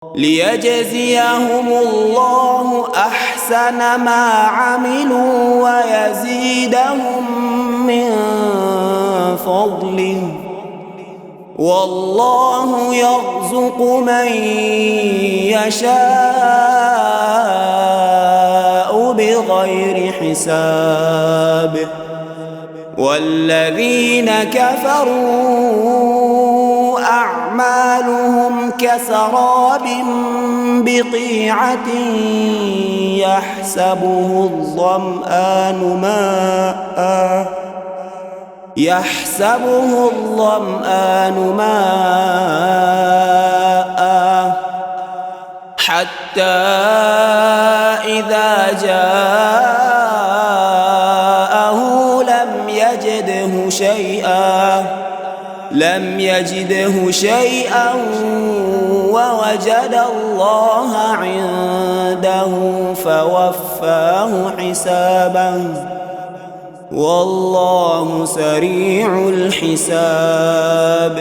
ليجزيهم الله أحسن ما عملوا ويزيدهم من فضله، والله يرزق من يشاء بغير حساب. والذين كفروا أعمالهم كسراب بقيعة يحسبه الظمآن ماء حتى إذا جاءه لم يجده شيئا ووجد الله عنده فوفاه حسابه، والله سريع الحساب.